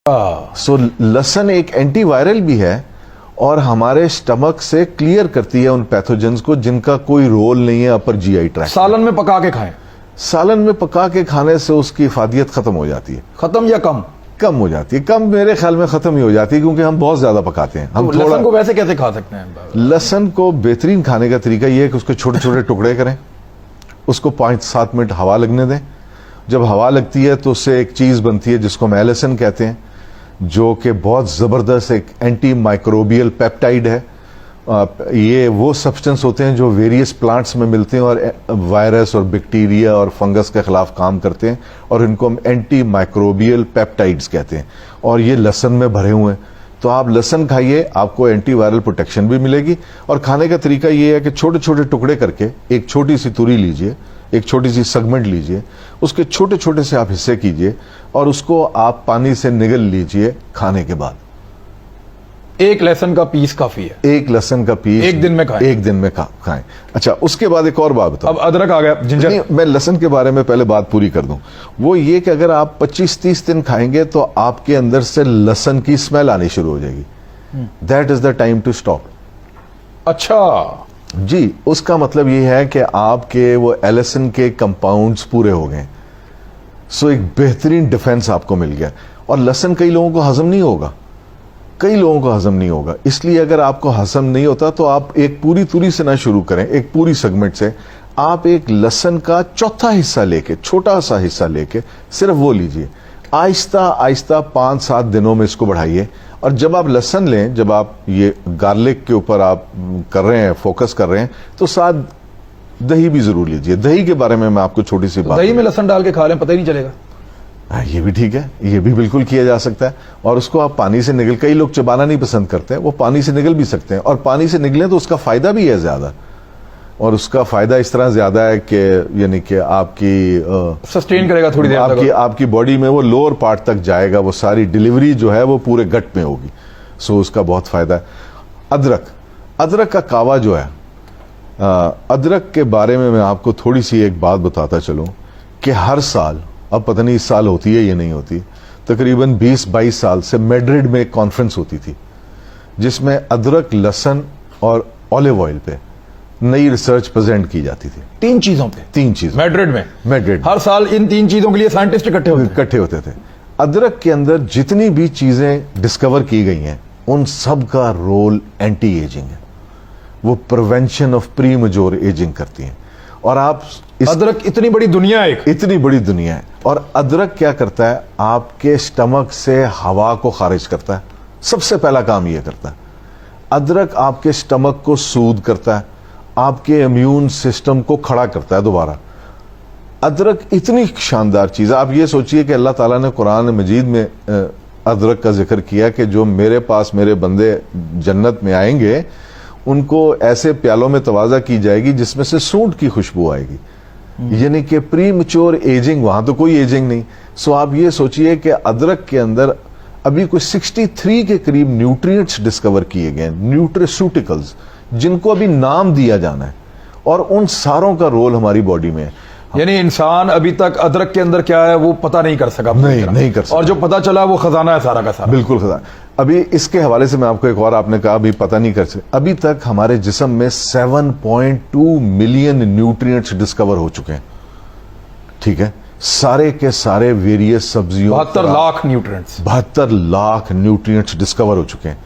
सो लहसुन एक anti viral भी है और हमारे स्टमक से क्लियर करती है उन पैथोजेंस को जिनका कोई रोल नहीं है अपर जीआई ट्रैक्ट। सालन में पका के खाएं। सालन में पका के खाने से उसकी इफादियत खत्म हो जाती है। खत्म या कम? कम हो जाती है। कम मेरे ख्याल में खत्म ही हो जाती है क्योंकि हम बहुत ज्यादा पकाते हैं। हम लहसुन को वैसे कैसे खा सकते हैं? लहसुन को बेहतरीन खाने का तरीका यह है कि उसके छोटे छोटे टुकड़े करें, उसको 5-7 मिनट हवा लगने दें। जब हवा लगती है तो उससे एक चीज बनती है जिसको हम एलिसन कहते हैं, जो कि बहुत जबरदस्त एक एंटी माइक्रोबियल पेप्टाइड है। ये वो सब्सटेंस होते हैं जो वेरियस प्लांट्स में मिलते हैं और वायरस और बैक्टीरिया और फंगस के खिलाफ काम करते हैं और इनको हम एंटी माइक्रोबियल पेप्टाइड्स कहते हैं और ये लहसुन में भरे हुए हैं। तो आप लहसुन खाइए, आपको एंटी वायरल प्रोटेक्शन भी मिलेगी। और खाने का तरीका ये है कि छोटे छोटे टुकड़े करके एक छोटी सी तुरी लीजिए, एक छोटी सी सेगमेंट लीजिए, उसके छोटे छोटे से आप हिस्से कीजिए और उसको आप पानी से निगल लीजिए खाने के बाद। एक लहसुन का पीस काफी है। एक लहसुन का पीस एक दिन में खाएं। एक दिन में खाएं। अच्छा, उसके बाद एक और बात बताओ। अब अदरक आ गया, जिंजर। नहीं, मैं लहसुन के बारे में पहले बात पूरी कर दूं। वो ये कि अगर आप 25-30 दिन खाएंगे तो आपके अंदर से लहसुन की स्मेल आनी शुरू हो जाएगी। That is the time to stop. अच्छा जी, उसका मतलब ये है कि आपके वो एलिसन के कंपाउंड्स पूरे हो गए। सो एक बेहतरीन डिफेंस आपको मिल गया। और लहसुन कई लोगों को हजम नहीं होगा, कई लोगों को हजम नहीं होगा। इसलिए अगर आपको हजम नहीं होता तो आप एक पूरी तुरी से ना शुरू करें, एक पूरी सेगमेंट से। आप एक लहसुन का चौथा हिस्सा लेके, छोटा सा हिस्सा लेके सिर्फ वो लीजिए। आहिस्ता आहिस्ता 5-7 दिनों में इसको बढ़ाइए। और जब आप लहसुन लें, जब आप ये गार्लिक के ऊपर आप कर रहे हैं, फोकस कर रहे हैं, तो साथ दही भी जरूर लीजिए। दही के बारे में मैं आपको छोटी सी बात, दही में लहसुन डाल के खा लें, पता ही नहीं चलेगा। ये भी ठीक है, ये भी बिल्कुल किया जा सकता है। और उसको आप पानी से निगल, कई लोग चबाना नहीं पसंद करते हैं, वो पानी से निगल भी सकते हैं। और पानी से निगलें तो उसका फायदा भी है ज्यादा। और उसका फायदा इस तरह ज्यादा है कि यानी कि आपकी सस्टेन करेगा थोड़ी देर तक। आपकी बॉडी में वो लोअर पार्ट तक जाएगा, वो सारी डिलीवरी जो है वो पूरे गट में होगी। सो उसका बहुत फायदा है। अदरक का कावा जो है, अदरक के बारे में मैं आपको थोड़ी सी एक बात बताता चलूं कि हर साल, अब पता नहीं इस साल होती है या नहीं होती, तकरीबन 20-22 साल से मैड्रिड में एक कॉन्फ्रेंस होती थी जिसमें अदरक, लहसुन और ऑलिव ऑयल पे नई रिसर्च प्रेजेंट की जाती थी। 3 चीजों पे, 3 चीज मैड्रिड में। हर साल इन 3 चीजों के लिए साइंटिस्ट इकट्ठे होते थे। अदरक के अंदर जितनी भी चीजें डिस्कवर की गई हैं उन सब का रोल एंटी एजिंग है। वो prevention of pre mature ageing करती हैं। और आप अदरक इतनी बड़ी दुनिया है, इतनी बड़ी दुनिया है। और अदरक क्या करता है, आपके स्टमक से हवा को खारिज करता है। सबसे पहला काम यह करता है। अदरक आपके स्टमक को सूद करता है, आपके इम्यून सिस्टम को खड़ा करता है दोबारा। अदरक इतनी शानदार चीज है। आप ये सोचिए कि अल्लाह ताला ने कुरान मजीद में अदरक का जिक्र किया कि जो मेरे पास मेरे बंदे जन्नत में आएंगे उनको ऐसे प्यालों में तवाज़ा की जाएगी जिसमें से सूंठ की खुशबू आएगी। यानी कि प्री मैच्योर एजिंग, वहां तो कोई एजिंग नहीं। सो आप ये सोचिए कि अदरक के अंदर अभी कोई 63 के करीब न्यूट्रिएंट्स डिस्कवर किए गए, न्यूट्रिस्यूटिकल्स, जिनको अभी नाम दिया जाना है। और उन सारों का रोल हमारी बॉडी में है। यानी इंसान अभी तक अदरक के अंदर क्या है वो पता नहीं कर सका। नहीं कर सका। और जो पता चला वो खजाना है सारा का सारा। बिल्कुल खजाना। अभी इसके हवाले से मैं आपको एक और, आपने कहा अभी पता नहीं कर सकते, अभी तक हमारे जिस्म में 7.2 मिलियन न्यूट्रिएंट्स डिस्कवर हो चुके हैं। ठीक है, सारे के सारे वेरियस सब्जियों, 72 lakh nutrients, 72 lakh nutrients discover हो चुके हैं।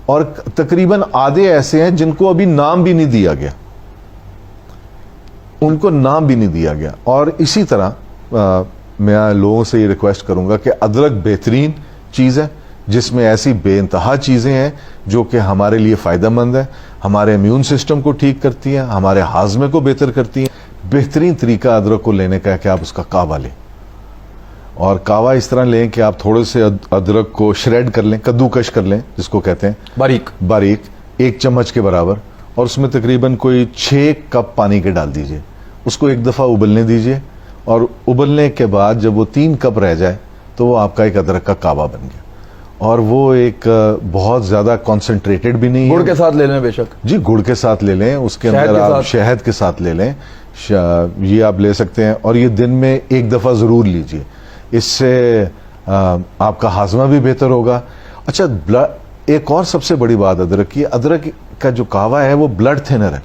और तकरीबन आधे ऐसे हैं जिनको अभी नाम भी नहीं दिया गया, उनको नाम भी नहीं दिया गया। और इसी तरह मैं लोगों से ये रिक्वेस्ट करूंगा कि अदरक बेहतरीन चीज है जिसमें ऐसी बेइंतहा चीजें हैं जो कि हमारे लिए फायदेमंद है, हमारे इम्यून सिस्टम को ठीक करती हैं, हमारे हाजमे को बेहतर करती हैं। बेहतरीन तरीका अदरक को लेने का है कि आप उसका कावा लें। और कावा इस तरह लें कि आप थोड़े से अदरक को श्रेड कर लें, कद्दूकश कर लें जिसको कहते हैं, बारीक 1 चम्मच के बराबर। और उसमें तकरीबन कोई 6 कप पानी के डाल दीजिए। उसको एक दफ़ा उबलने दीजिए और उबलने के बाद जब वो 3 कप रह जाए तो वो आपका एक अदरक का कावा बन गया। और वो एक बहुत ज़्यादा कॉन्सेंट्रेटेड भी नहीं है। गुड़ के साथ ले लें, बेशक जी, गुड़ के साथ ले लें, उसके अंदर आप शहद के साथ ले लें, ये आप ले सकते हैं। और ये दिन में 1 दफ़ा ज़रूर लीजिए। इससे آپ کا ہاضمہ بھی بہتر ہوگا. اچھا ایک اور سب سے بڑی بات ادرک کی, ادرک کا جو کہوا ہے وہ بلڈ تھنر ہے.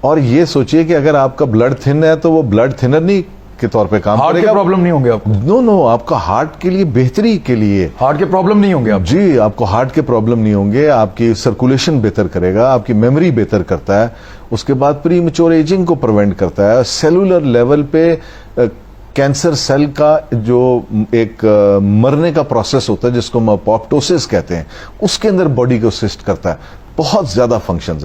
اور یہ سوچئے کہ اگر آپ کا بلڈ تھن ہے تو وہ بلڈ تھنر نہیں کے طور پہ کام ہارٹ کرے کے گا. پرابلم نہیں ہوں گے آپ کو, نو آپ کا ہارٹ کے لیے بہتری کے لیے, ہارٹ کے پرابلم نہیں ہوں گے آپ. جی آپ کو ہارٹ کے پرابلم نہیں ہوں گے, آپ کی سرکولیشن بہتر کرے گا, آپ کی میموری بہتر کرتا ہے, اس کے بعد پری میچور ایجنگ کو پریونٹ کرتا ہے. سیلولر لیول پہ کینسر سیل کا جو ایک مرنے کا پروسیس ہوتا ہے جس کو ہم اپوپٹوسس کہتے ہیں, اس کے اندر باڈی کو اسسٹ کرتا ہے. بہت زیادہ فنکشنز ہیں.